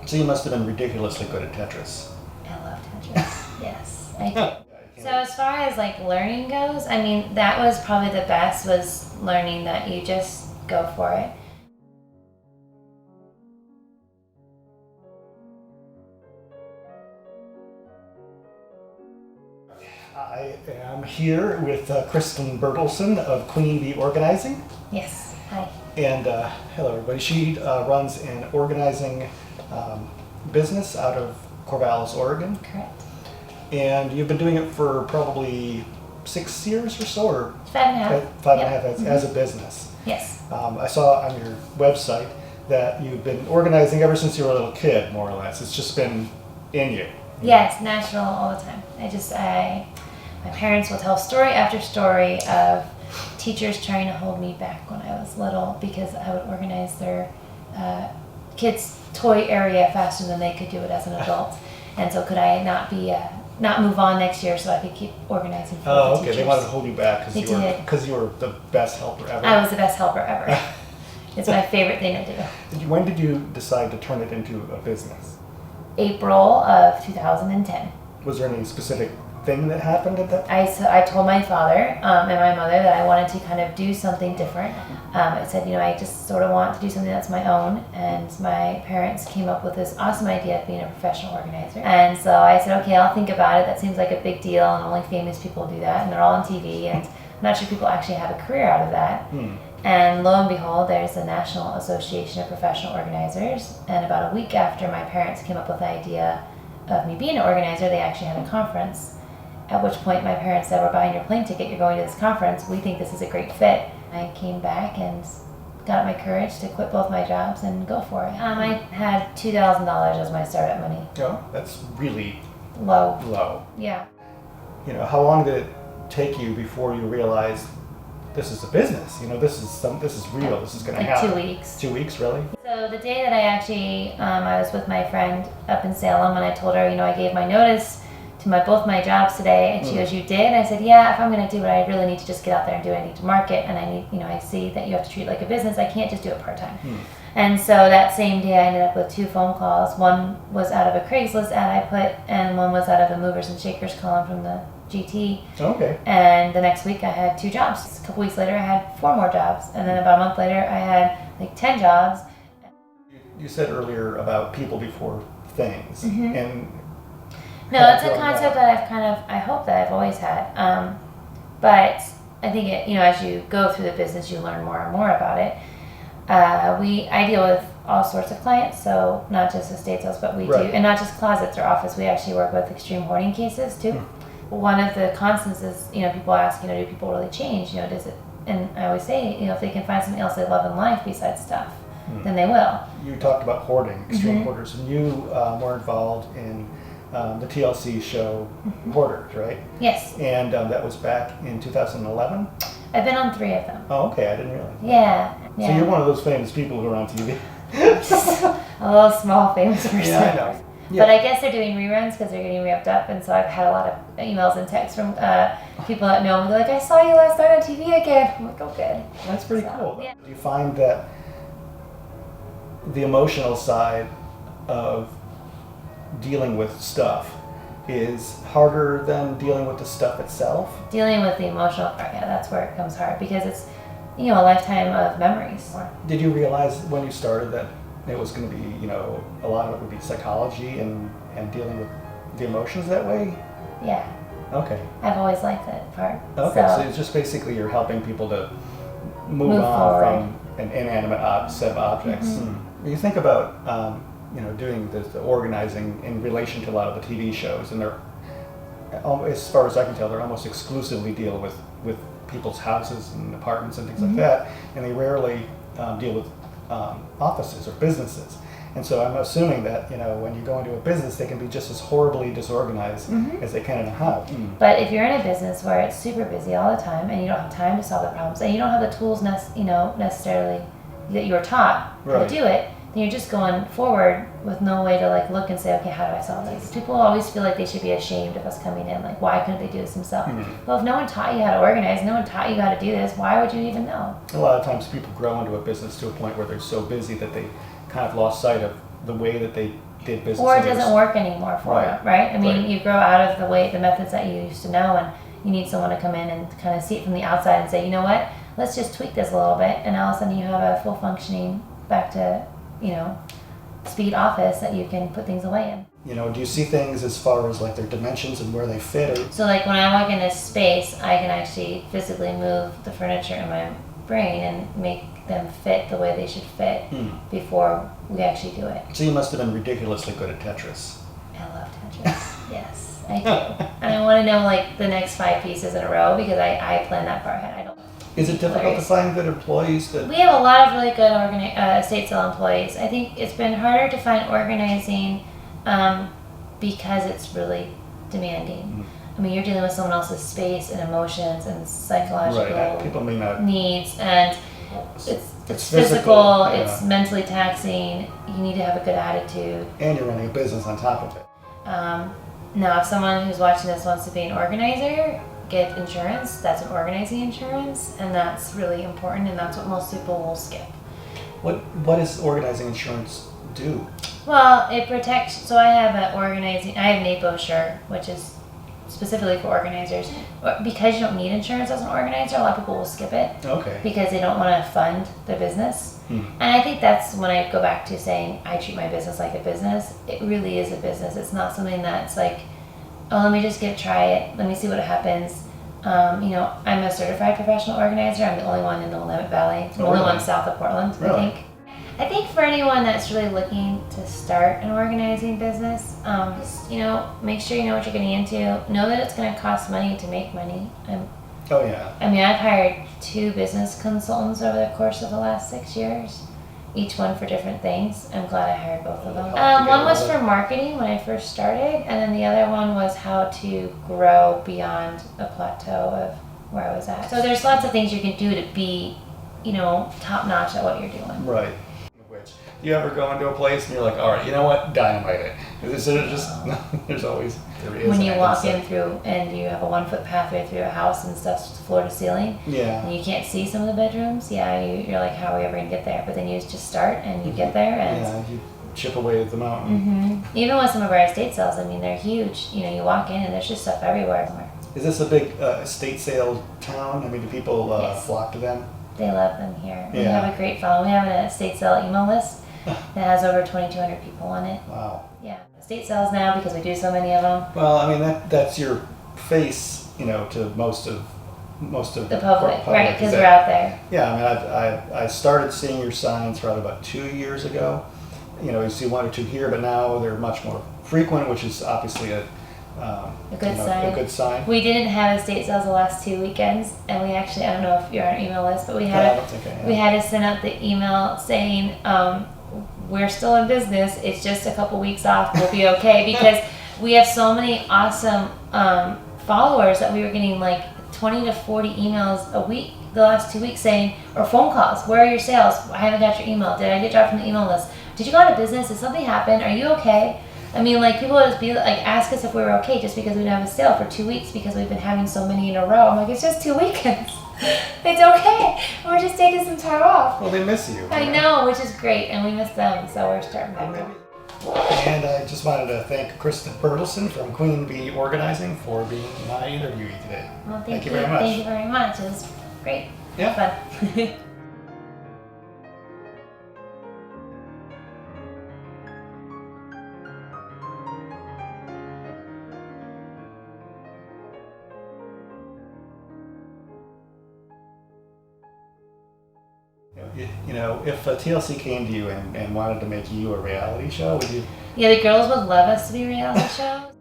So you must have been ridiculously good at Tetris. I love Tetris. Yes, I do. So as far as like learning goes, I mean, that was probably the best, was learning that you just go for it. I am here with Kristen Bertelson of Queen Bee Organizing. Yes, hi. And hello, everybody. She runs an organizing business out of Corvallis, Oregon. Correct. And you've been doing it for probably 6 years or so, or 5.5. five and a half as a business. Yes. I saw on your website that you've been organizing ever since you were a little kid, more or less. It's just been in you. Yes, national all the time. My parents will tell story after story of teachers trying to hold me back when I was little because I would organize their kids' toy area faster than they could do it as an adult. And so could I not move on next year so I could keep organizing for the teachers. They wanted to hold you back They did. because you were the best helper ever. I was the best helper ever. It's my favorite thing to do. When did you decide to turn it into a business? April of 2010. Was there any specific thing that happened at that? I told my father and my mother that I wanted to kind of do something different. I said, I just sort of want to do something that's my own. And my parents came up with this awesome idea of being a professional organizer. And so I said, okay, I'll think about it. That seems like a big deal, and only famous people do that, and they're all on TV. And I'm not sure people actually have a career out of that. And lo and behold, there's the National Association of Professional Organizers. And about a week after my parents came up with the idea of me being an organizer, they actually had a conference. At which point my parents said, we're buying your plane ticket, you're going to this conference, we think this is a great fit. I came back and got up my courage to quit both my jobs and go for it. I had $2,000 as my startup money. Oh, that's really low. Yeah. How long did it take you before you realized this is a business? This is real. This is going to happen. 2 weeks. 2 weeks, really? So the day that I actually, I was with my friend up in Salem, and I told her, I gave my notice to both my jobs today, and she goes, you did? And I said, yeah, if I'm going to do it, I really need to just get out there and do it. I need to market, and I need, I see that you have to treat it like a business. I can't just do it part-time. And so that same day I ended up with 2 phone calls. One was out of a Craigslist ad I put, and one was out of a Movers and Shakers column from the GT. Okay. And the next week I had 2 jobs. A couple weeks later I had 4 more jobs. And then about a month later I had like 10 jobs. You said earlier about people before things. And no, that's a concept that I hope that I've always had. But I think as you go through the business, you learn more and more about it. I deal with all sorts of clients, so not just estate sales, but we do, and not just closets or office. We actually work with extreme hoarding cases too. One of the constants is, people ask, do people really change? Does it? And I always say, if they can find something else they love in life besides stuff, then they will. You talked about hoarding, extreme hoarders, and you were involved in the TLC show Hoarders, right? Yes. And that was back in 2011? I've been on 3 of them. Oh, okay. I didn't realize that. Yeah. So you're one of those famous people who are on TV. A little small famous person. Yeah, I know. But I guess they're doing reruns because they're getting ramped up, and so I've had a lot of emails and texts from people that know me. They're like, I saw you last night on TV again. I'm like, oh, good. That's pretty cool. Yeah. Do you find that the emotional side of dealing with stuff is harder than dealing with the stuff itself? Dealing with the emotional part, yeah, that's where it comes hard because it's, a lifetime of memories. Did you realize when you started that it was going to be, a lot of it would be psychology and dealing with the emotions that way? Yeah. Okay. I've always liked that part. Okay, so it's just basically you're helping people to move on forward from an inanimate set of objects. When you think about, doing the organizing in relation to a lot of the TV shows, and they're, as far as I can tell, they're almost exclusively deal with people's houses and apartments and things like that, and they rarely deal with offices or businesses. And so I'm assuming that, when you go into a business, they can be just as horribly disorganized as they can in a house. But if you're in a business where it's super busy all the time and you don't have time to solve the problems and you don't have the tools necessarily that you were taught how to do it, then you're just going forward with no way to look and say, okay, how do I solve this? People always feel like they should be ashamed of us coming in. Why couldn't they do this themselves? Well, if no one taught you how to organize, no one taught you how to do this, why would you even know? A lot of times people grow into a business to a point where they're so busy that they kind of lost sight of the way that they did business. Or it doesn't work anymore for Right. them, right? I mean, Right. you grow out of the methods that you used to know, and you need someone to come in and kind of see it from the outside and say, you know what, let's just tweak this a little bit, and all of a sudden you have a full functioning, back to, speed office that you can put things away in. Do you see things as far as like their dimensions and where they fit? Or, So like when I walk in a space, I can actually physically move the furniture in my brain and make them fit the way they should fit before we actually do it. so you must have been ridiculously good at Tetris. I love Tetris. Yes, I do. And I want to know like the next 5 pieces in a row because I plan that far ahead. I don't. Is it difficult to find good employees that? We have a lot of really good estate sale employees. I think it's been harder to find organizing because it's really demanding. I mean, you're dealing with someone else's space and emotions and psychological Right. People may not. needs, and it's physical, physical, yeah. it's mentally taxing. You need to have a good attitude. And you're running a business on top of it. Now, if someone who's watching this wants to be an organizer, get insurance. That's an organizing insurance, and that's really important, and that's what most people will skip. What does organizing insurance do? Well, it protects. So I have an APO shirt, which is specifically for organizers. Because you don't need insurance as an organizer, a lot of people will skip it Okay. because they don't want to fund their business. And I think that's when I go back to saying I treat my business like a business. It really is a business. It's not something that's like, oh, let me just try it. Let me see what happens. I'm a certified professional organizer. I'm the only one in the Willamette Valley. I'm the only one south of Portland, Really? I think. I think for anyone that's really looking to start an organizing business, just, make sure you know what you're getting into. Know that it's going to cost money to make money. Oh yeah. I mean, I've hired 2 business consultants over the course of the last 6 years, each one for different things. I'm glad I hired both of them. One was for marketing when I first started, and then the other one was how to grow beyond a plateau of where I was at. So there's lots of things you can do to be, top notch at what you're doing. Right. You ever go into a place and you're like, all right, you know what, dynamite it. Is it just? There is. When you walk in through and you have a 1-foot pathway through a house and stuff's floor to ceiling, Yeah. and you can't see some of the bedrooms, you're like, how are we ever gonna get there? But then you just start and you get there, and Yeah, you chip away at the mountain. even with some of our estate sales, I mean, they're huge. You walk in and there's just stuff everywhere. Is this a big estate sale town? I mean, do people Yes. flock to them? They love them here. We Yeah. have a great following. We have an estate sale email list that has over 2,200 people on it. Wow. Yeah, estate sales now because we do so many of them. Well, I mean that's your face, to most of The public, right? Because we're out there. Yeah, I mean, I started seeing your signs probably about 2 years ago. You see 1 or 2 here, but now they're much more frequent, which is obviously a good sign. A good sign. We didn't have estate sales the last 2 weekends, and we actually, I don't know if you're on our email list, but we had we had to send out the email saying we're still in business. It's just a couple weeks off. We'll be okay because we have so many awesome followers that we were getting like 20 to 40 emails a week the last 2 weeks saying, or phone calls, where are your sales? I haven't got your email. Did I get dropped from the email list? Did you go out of business? Did something happen? Are you okay? I mean, like, people would just be like, ask us if we were okay just because we didn't have a sale for 2 weeks because we've been having so many in a row. I'm like, it's just 2 weekends. It's okay. We're just taking some time off. Well, they miss you. I know, which is great, and we miss them, so we're starting back up. And I just wanted to thank Kristen Bertelson from Queen Bee Organizing for being my interviewee today. Well, Thank you very much. Thank you very much. It was great. Yeah. Fun. If TLC came to you and wanted to make you a reality show, would you? Yeah, the girls would love us to be reality shows.